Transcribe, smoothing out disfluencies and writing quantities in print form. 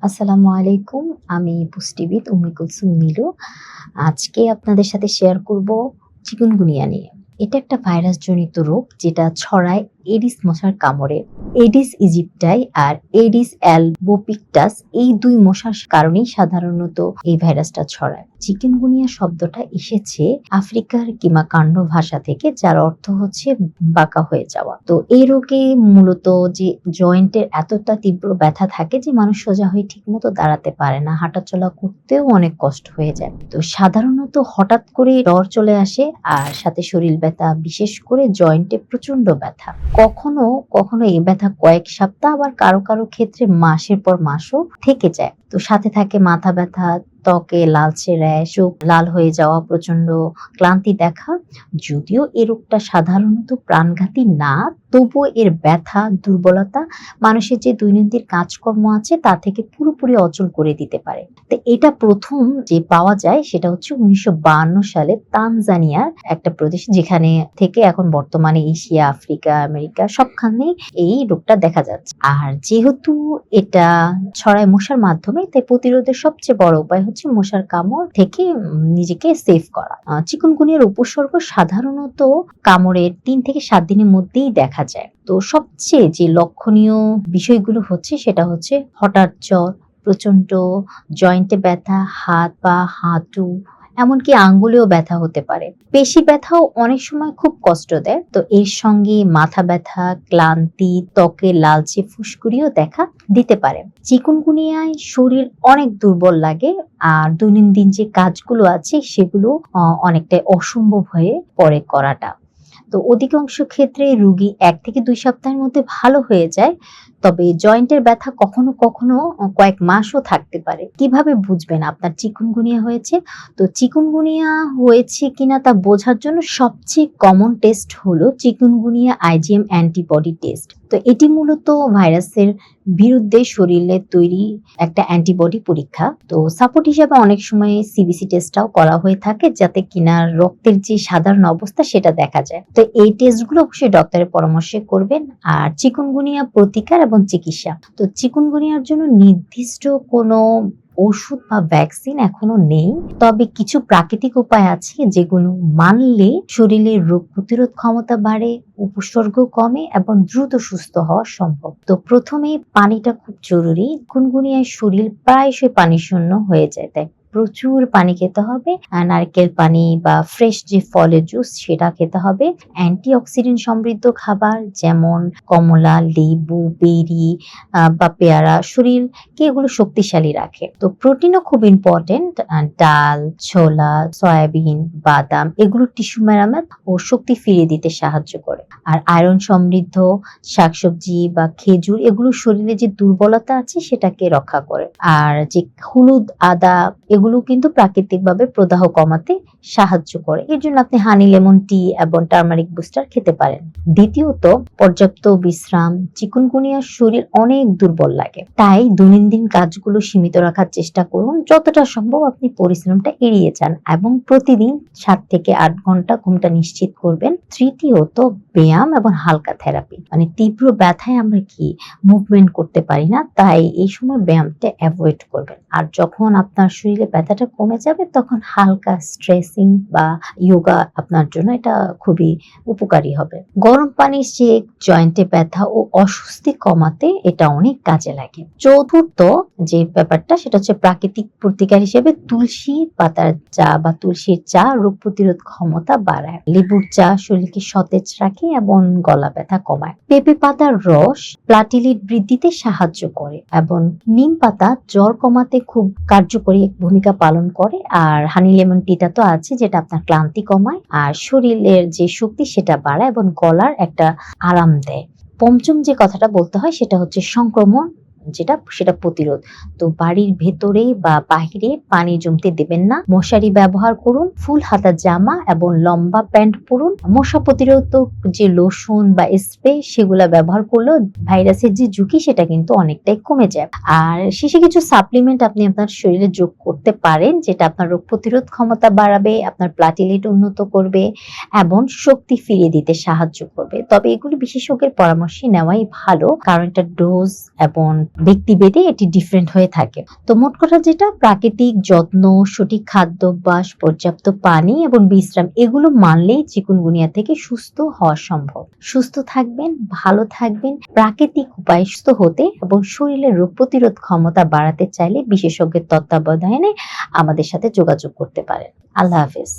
আসসালামু আলাইকুম। আমি পুষ্টিবিদ উম্মে কুলসুম নীলু। আজকে আপনাদের সাথে শেয়ার করব চিকুনগুনিয়া নিয়ে। এটা একটা ভাইরাসজনিত রোগ যেটা ছড়ায় এডিস মশার কামড়ে। এডিস ইজিপ্টাই আর এডিস অ্যালবোপিক্টাস এই ২ মশার কারণেই সাধারণত এই ভাইরাসটা ছড়ায়। চিকুনগুনিয়া শব্দটা এসেছে আফ্রিকার কিমাকান্ড ভাষা থেকে, যার অর্থ হচ্ছে বাঁকা হয়ে যাওয়া। তো এই রোগে মূলত যে জয়েন্টের এতটা তীব্র ব্যথা থাকে যে মানুষ সোজা হয়ে ঠিকমতো দাঁড়াতে পারে না, হাঁটাচলা করতেও অনেক কষ্ট হয়ে যায়। তো সাধারণত হঠাৎ করে জ্বর চলে আসে আর সাথে শরীর ব্যথা, বিশেষ করে জয়েন্টে প্রচন্ড ব্যথা। কখনো কখনো এই ব্যথা কয়েক সপ্তাহ, আবার কারো কারো ক্ষেত্রে মাসের পর মাসও থেকে যায়। তো সাথে থাকে মাথা ব্যথা, ত্বকে লালচে র্যাশ, চোখ লাল হয়ে যাওয়া, প্রচন্ড ক্লান্তি দেখা। যদিও এ রোগটা সাধারণত প্রাণঘাতী না, তবুও এর ব্যথা, দুর্বলতা মানুষের যে দৈনন্দিন কাজকর্ম আছে তা থেকে পুরোপুরি অচল করে দিতে পারে। তো এটা প্রথম যে পাওয়া যায় সেটা হচ্ছে ১৯৫২ সালে তানজানিয়ার একটা প্রদেশ, যেখানে থেকে এখন বর্তমানে এশিয়া, আফ্রিকা, আমেরিকা সবখানেই এই রোগটা দেখা যাচ্ছে। আর যেহেতু এটা ছড়ায় মশার মাধ্যমে, তাই প্রতিরোধের সবচেয়ে বড় উপায় হচ্ছে মশার কামড় থেকে নিজেকে সেভ করা। চিকুনগুনিয়ার উপসর্গ সাধারণত কামড়ের ৩ থেকে ৭ দিনের মধ্যেই দেখা যায়। তো সবচেয়ে যে লক্ষণীয় বিষয়গুলো হচ্ছে সেটা হচ্ছে হঠাৎ জ্বর, প্রচন্ড জয়েন্টে ব্যথা, হাত পা, হাঁটু, এমনকি আঙ্গুলেও ব্যথা হতে পারে। পেশি ব্যথাও অনেক সময় খুব কষ্ট দেয়। তো এর সঙ্গে মাথা ব্যথা, ক্লান্তি, ত্বকে লালচে ফুসকুড়িও দেখা দিতে পারে। চিকুনগুনিয়ায় শরীর অনেক দুর্বল লাগে আর দৈনন্দিন যে কাজগুলো আছে সেগুলো অনেকটাই অসম্ভব হয়ে পড়ে করাটা। তো অধিকাংশ ক্ষেত্রে রোগী ১ থেকে ২ সপ্তাহের মধ্যে ভালো হয়ে যায়। তবে জয়েন্টের ব্যথা কখনো কখনো কয়েক মাসও থাকতে পারে। কিভাবে বুঝবেন আপনার চিকুনগুনিয়া হয়েছে? তো চিকুনগুনিয়া হয়েছে কিনা তা বোঝার জন্য সবচেয়ে কমন টেস্ট হলো চিকুনগুনিয়া আইজিএম অ্যান্টিবডি টেস্ট। তো এটি মূলত ভাইরাসের বিরুদ্ধে শরীরে তৈরি একটা অ্যান্টিবডি পরীক্ষা। তো সাপোর্ট হিসেবে অনেক সময় সিবিসি টেস্টটাও করা হয়ে থাকে, যাতে কিনা রক্তের যে সাধারণ অবস্থা সেটা দেখা যায়। তো এই টেস্টগুলো অবশ্যই ডক্টরের পরামর্শে করবেন। আর চিকুনগুনিয়া প্রতিকার এবং চিকিৎসা। তো চিকুনগুনিয়ার জন্য নির্দিষ্ট কোনো ওষুধ বা ভ্যাকসিন এখনো নেই। তবে কিছু প্রাকৃতিক উপায় আছে যেগুলো মানলে শরীরের রোগ প্রতিরোধ ক্ষমতা বাড়ে, উপসর্গ কমে এবং দ্রুত সুস্থ হওয়া সম্ভব। তো প্রথমেই পানিটা খুব জরুরি। চিকুনগুনিয়ায় শরীর প্রায়শই পানিশূন্য হয়ে যায়, তাই প্রচুর পানি খেতে হবে। নারকেল পানি বা ফ্রেশ যে ফলের জুস সেটা খেতে হবে। অ্যান্টিঅক্সিডেন্ট সমৃদ্ধ খাবার যেমন কমলা, লেবু, বেরি বা পেয়ারা শরীরকে এগুলো শক্তিশালী রাখে। তো প্রোটিনও খুব ইম্পর্টেন্ট। ডাল, ছোলা, সয়াবিন, বাদাম এগুলো টিস্যু মেরামত ও শক্তি ফিরিয়ে দিতে সাহায্য করে। আর আয়রন সমৃদ্ধ শাকসবজি বা খেজুর এগুলো শরীরে যে দুর্বলতা আছে সেটাকে রক্ষা করে। আর যে হলুদ, আদা এগুলো কিন্তু প্রাকৃতিকভাবে প্রদাহ কমাতে সাহায্য করে। এর জন্য আপনি হানি লেমন টি এবং টার্মারিক বুস্টার খেতে পারেন। দ্বিতীয়ত, পর্যাপ্ত বিশ্রাম। চিকুনগুনিয়ার শরীর অনেক দুর্বল লাগে, তাই দৈনন্দিন কাজগুলো সীমিত রাখার চেষ্টা করুন। যতটা সম্ভব আপনি পরিশ্রমটা এড়িয়ে যান এবং প্রতিদিন ৭ থেকে ৮ ঘন্টা ঘুমটা নিশ্চিত করবেন। তৃতীয়ত, ব্যায়াম এবং হালকা থেরাপি। মানে তীব্র ব্যথায় আমরা কি মুভমেন্ট করতে পারি না, তাই এই সময় ব্যায়ামটা অ্যাভয়েড করবেন। আর যখন আপনার শরীরে ব্যথাটা কমে যাবে তখন হালকা স্ট্রেচিং বা যোগা আপনার জন্য এটা খুবই উপকারী হবে। গরম পানির সেক জয়েন্টে ব্যথা ও অস্বস্তি কমাতে এটা অনেক কাজে লাগে। চতুর্থ যে ব্যাপারটা সেটা হচ্ছে প্রাকৃতিক প্রতিকার হিসেবে তুলসী পাতার চা বা তুলসীর চা রোগ প্রতিরোধ ক্ষমতা বাড়ায়। লেবুর চা শরীরকে সতেজ রাখে এবং গলা ব্যথা কমায়। পেঁপে পাতার রস প্লাটিলেট বৃদ্ধিতে সাহায্য করে এবং নিম পাতা জ্বর কমাতে খুব কার্যকরী ভূমিকা পালন করে। আর হানি লেমন টিটা তো আছে, যেটা আপনার ক্লান্তি কমায় আর শরীরের যে শক্তি সেটা বাড়ায় এবং গলার একটা আরাম দেয়। পঞ্চম যে কথাটা বলতে হয় সেটা হচ্ছে সংক্রমণ, সেটা প্রতিরোধ। তো বাড়ির ভেতরে বা বাহিরে পানি জমতে দেবেন না। মশারি ব্যবহার করুন, ফুল হাতা জামা এবং লম্বা প্যান্ট পরুন। মশা প্রতিরোধক যে লোশন বা স্প্রে সেগুলা ব্যবহার করলেও ভাইরাসের যে ঝুঁকি সেটা কিন্তু অনেকটাই কমে যায়। আর শেষে কিছু সাপ্লিমেন্ট আপনি আপনার শরীরে যোগ করতে পারেন, যেটা আপনার রোগ প্রতিরোধ ক্ষমতা বাড়াবে, আপনার প্লাটিলেট উন্নত করবে এবং শক্তি ফিরিয়ে দিতে সাহায্য করবে। তবে এগুলো বিশেষজ্ঞের পরামর্শে নেওয়াই ভালো, কারণ এটা ডোজ এবং ব্যক্তিভেদে এটি ডিফারেন্ট হয়ে থাকে। তো মোট কথা যেটা, প্রাকৃতিক যত্ন, সঠিক খাদ্যাভ্যাস, পর্যাপ্ত পানি এবং বিশ্রাম এগুলো মানলেই চিকুনগুনিয়া থেকে সুস্থ হওয়া সম্ভব। সুস্থ থাকবেন, ভালো থাকবেন, প্রাকৃতিক উপায়ে সুস্থ হতে এবং শরীরের রোগ প্রতিরোধ ক্ষমতা বাড়াতে চাইলে বিশেষজ্ঞের তত্ত্বাবধানে আমাদের সাথে যোগাযোগ করতে পারেন। আল্লাহ হাফেজ।